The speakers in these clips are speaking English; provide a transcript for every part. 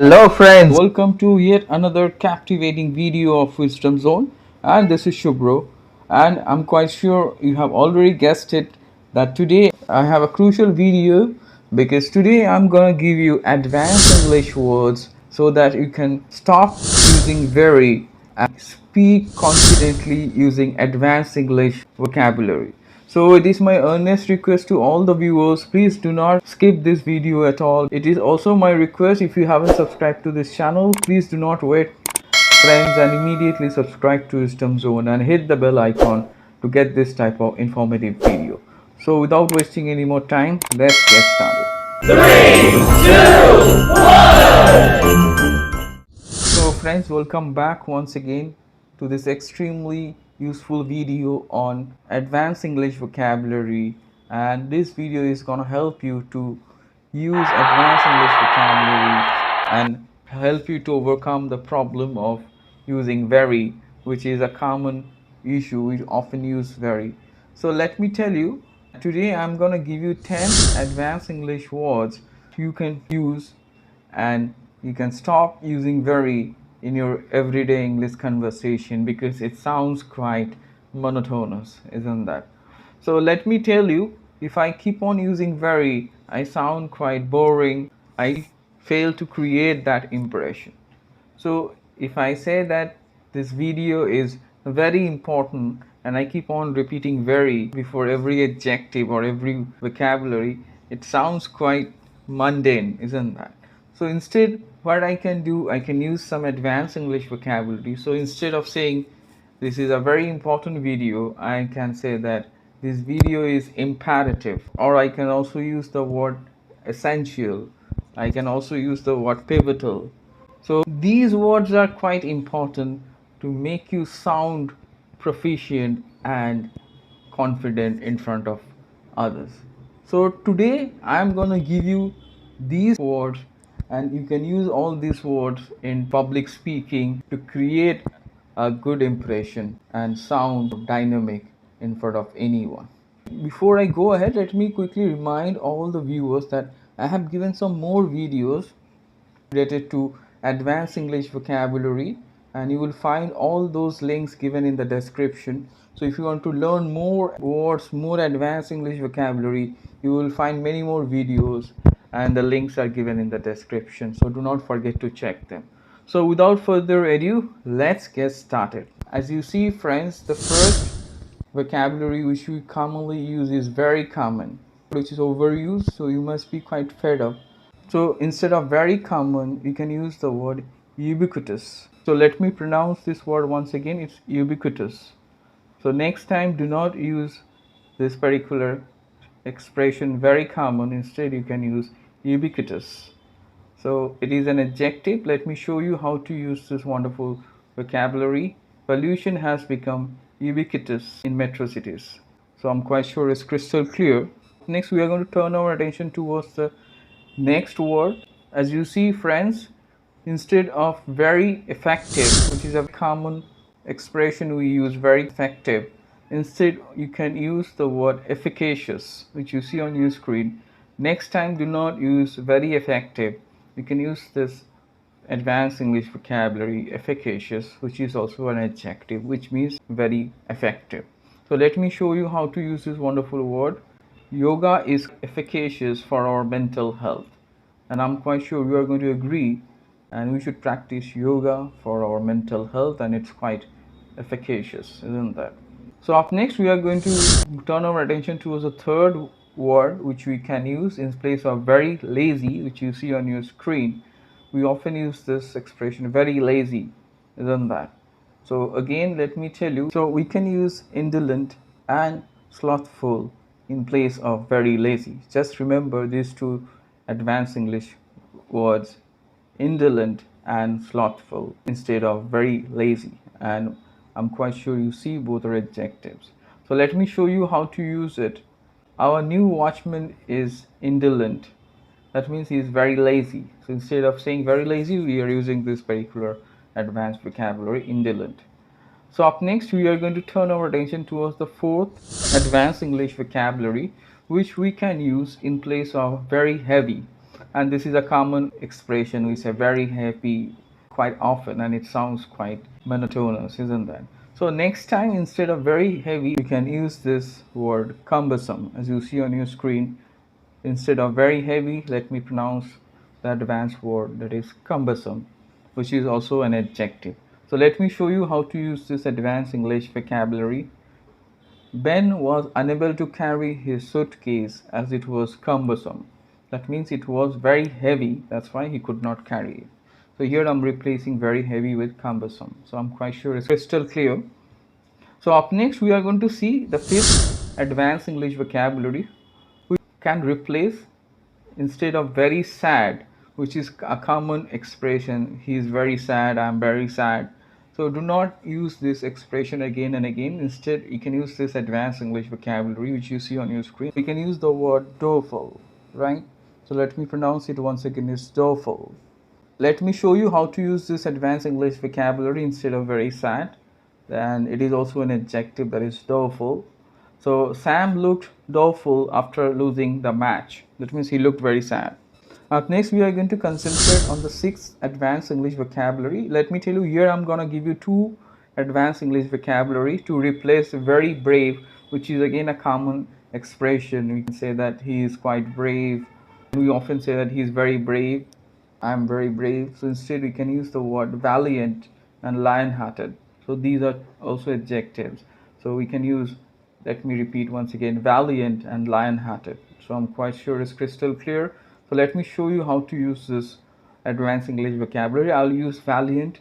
Hello friends, welcome to yet another captivating video of Wisdom Zone, and this is Shubro, and I'm quite sure you have already guessed it that today I have a crucial video because today I'm gonna give you advanced English words so that you can stop using very and speak confidently using advanced English vocabulary. So it is my earnest request to all the viewers, please do not skip this video at all. It is also my request, if you haven't subscribed to this channel, please do not wait friends and immediately subscribe to Wisdom Zone and hit the bell icon to get this type of informative video. So without wasting any more time, let's get started. 3, 2, 1. So friends, welcome back once again to this extremely useful video on advanced English vocabulary, and this video is going to help you to use advanced English vocabulary and help you to overcome the problem of using very, which is a common issue. We often use very. So let me tell you, today I'm going to give you 10 advanced English words you can use and you can stop using very in your everyday English conversation because it sounds quite monotonous, isn't that? So let me tell you, if I keep on using very, I sound quite boring. I fail to create that impression. So if I say that this video is very important and I keep on repeating very before every adjective or every vocabulary, it sounds quite mundane, isn't that? So instead, what I can do, I can use some advanced English vocabulary. So instead of saying this is a very important video, I can say that this video is imperative, or I can also use the word essential. I can also use the word pivotal. So these words are quite important to make you sound proficient and confident in front of others. So today I am going to give you these words, and you can use all these words in public speaking to create a good impression and sound dynamic in front of anyone. Before I go ahead, let me quickly remind all the viewers that I have given some more videos related to advanced English vocabulary, and you will find all those links given in the description. So if you want to learn more words, more advanced English vocabulary, you will find many more videos, and the links are given in the description, so do not forget to check them. So without further ado, let's get started. As you see friends, the first vocabulary which we commonly use is very common, which is overused, so you must be quite fed up. So instead of very common, you can use the word ubiquitous. So let me pronounce this word once again. It's ubiquitous. So next time, do not use this particular expression very common. Instead, you can use ubiquitous. So it is an adjective. Let me show you how to use this wonderful vocabulary. Pollution has become ubiquitous in metro cities. So I'm quite sure it's crystal clear. Next, we are going to turn our attention towards the next word. As you see friends, instead of very effective, which is a common expression we use, very effective, instead you can use the word efficacious, which you see on your screen. Next time, do not use very effective. You can use this advanced English vocabulary, efficacious, which is also an adjective, which means very effective. So let me show you how to use this wonderful word. Yoga is efficacious for our mental health, and I'm quite sure you are going to agree, and we should practice yoga for our mental health, and it's quite efficacious, isn't that? So up next, we are going to turn our attention towards the third word which we can use in place of very lazy, which you see on your screen. We often use this expression, very lazy, isn't that? So again, let me tell you, so we can use indolent and slothful in place of very lazy. Just remember these two advanced English words, indolent and slothful, instead of very lazy, and I'm quite sure you see both are adjectives. So let me show you how to use it. Our new watchman is indolent. That means he is very lazy. So instead of saying very lazy, we are using this particular advanced vocabulary, indolent. So up next, we are going to turn our attention towards the fourth advanced English vocabulary, which we can use in place of very heavy. And this is a common expression. We say very happy quite often, and it sounds quite monotonous, isn't that? So next time, instead of very heavy, you can use this word cumbersome. As you see on your screen, instead of very heavy, let me pronounce the advanced word, that is cumbersome, which is also an adjective. So let me show you how to use this advanced English vocabulary. Ben was unable to carry his suitcase as it was cumbersome. That means it was very heavy, that's why he could not carry it. So here I'm replacing very heavy with cumbersome. So I'm quite sure it's crystal clear. So up next we are going to see the fifth advanced English vocabulary, which can replace, instead of very sad, which is a common expression, he is very sad, I am very sad. So do not use this expression again and again. Instead, you can use this advanced English vocabulary which you see on your screen. We can use the word doleful, right? So let me pronounce it once again, it's doleful. Let me show you how to use this advanced English vocabulary instead of very sad. And it is also an adjective, that is doleful. So Sam looked doleful after losing the match. That means he looked very sad. Up next, we are going to concentrate on the sixth advanced English vocabulary. Let me tell you, here I'm going to give you two advanced English vocabulary to replace very brave, which is again a common expression. We can say that he is quite brave. We often say that he is very brave. I'm very brave. So instead, we can use the word valiant and lionhearted. So these are also adjectives. So we can use, let me repeat once again, valiant and lionhearted. So I'm quite sure it's crystal clear. So let me show you how to use this advanced English vocabulary. I'll use valiant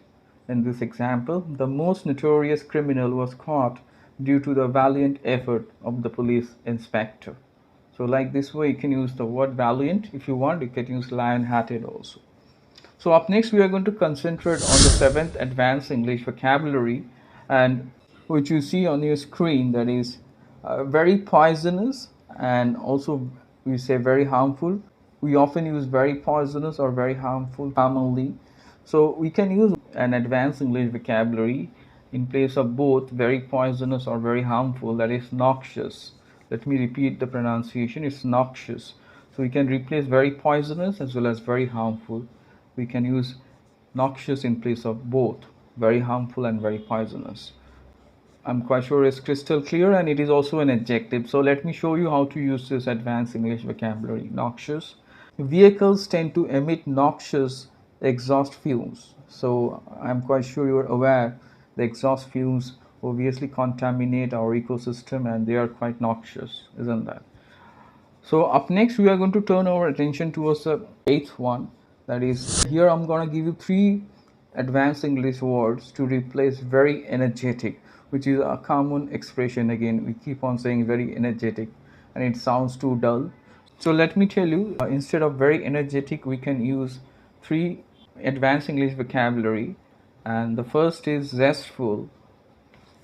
in this example. The most notorious criminal was caught due to the valiant effort of the police inspector. So like this way, you can use the word valiant. If you want, you can use lion-hearted also. So up next, we are going to concentrate on the seventh advanced English vocabulary, and which you see on your screen, that is very poisonous, and also we say very harmful. We often use very poisonous or very harmful commonly. So we can use an advanced English vocabulary in place of both very poisonous or very harmful, that is noxious. Let me repeat the pronunciation, it's noxious. So we can replace very poisonous as well as very harmful. We can use noxious in place of both very harmful and very poisonous. I'm quite sure it's crystal clear, and it is also an adjective. So let me show you how to use this advanced English vocabulary. Noxious. Vehicles tend to emit noxious exhaust fumes. So I'm quite sure you're aware the exhaust fumes obviously contaminate our ecosystem, and they are quite noxious, isn't that? So up next, we are going to turn our attention towards the eighth one. That is, here I'm going to give you three advanced English words to replace very energetic, which is a common expression. Again, we keep on saying very energetic and it sounds too dull. So let me tell you, instead of very energetic, we can use three advanced English vocabulary. And the first is zestful,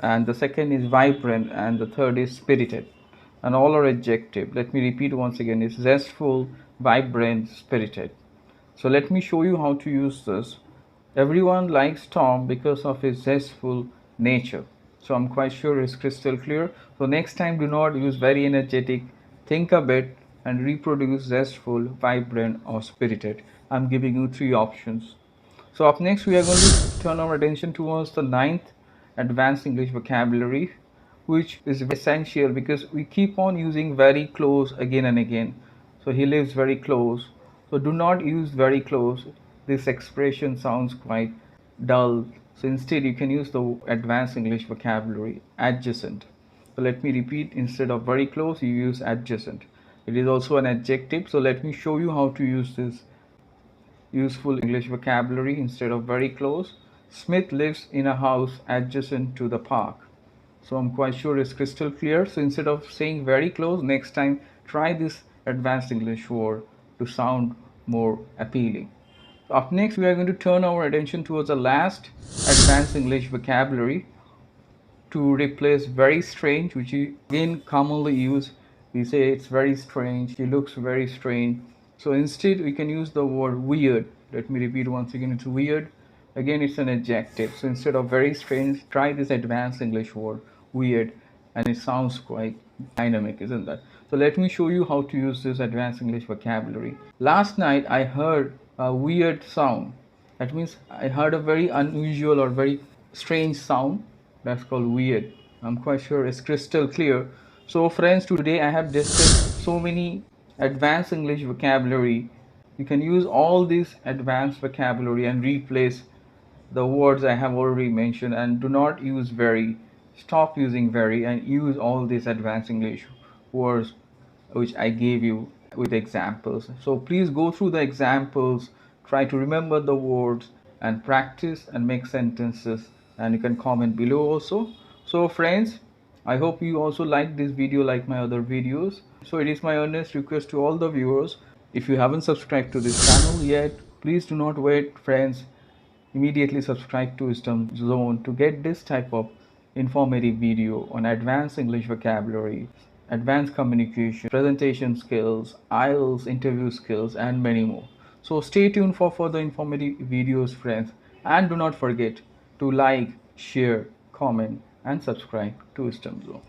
and the second is vibrant, and the third is spirited. And all are adjective. Let me repeat once again, it's zestful, vibrant, spirited. So let me show you how to use this. Everyone likes Tom because of his zestful nature. So I'm quite sure it's crystal clear. So next time, do not use very energetic. Think a bit and reproduce zestful, vibrant, or spirited. I'm giving you three options. So up next, we are going to turn our attention towards the ninth advanced English vocabulary, which is essential because we keep on using very close again and again. So he lives very close. So do not use very close. This expression sounds quite dull. So instead, you can use the advanced English vocabulary, adjacent. So let me repeat, instead of very close, you use adjacent. It is also an adjective. So let me show you how to use this useful English vocabulary instead of very close. Smith lives in a house adjacent to the park. So I'm quite sure it's crystal clear. So instead of saying very close, next time try this advanced English word to sound more appealing. So up next, we are going to turn our attention towards the last advanced English vocabulary to replace very strange, which we again commonly use. We say it's very strange, he looks very strange. So instead, we can use the word weird. Let me repeat once again, it's weird. Again, it's an adjective. So instead of very strange, try this advanced English word, weird, and it sounds quite dynamic, isn't that? So let me show you how to use this advanced English vocabulary. Last night I heard a weird sound. That means I heard a very unusual or very strange sound. That's called weird. I'm quite sure it's crystal clear. So friends, today I have discussed so many advanced English vocabulary. You can use all this advanced vocabulary and replace the words I have already mentioned, and do not use very. Stop using very and use all these advanced English words which I gave you with examples. So please go through the examples, try to remember the words and practice and make sentences, and you can comment below also. So friends, I hope you also like this video like my other videos. So it is my earnest request to all the viewers, if you haven't subscribed to this channel yet, please do not wait friends. Immediately subscribe to Wisdom Zone to get this type of informative video on advanced English vocabulary, advanced communication, presentation skills, IELTS interview skills, and many more. So stay tuned for further informative videos, friends, and do not forget to like, share, comment, and subscribe to Wisdom Zone.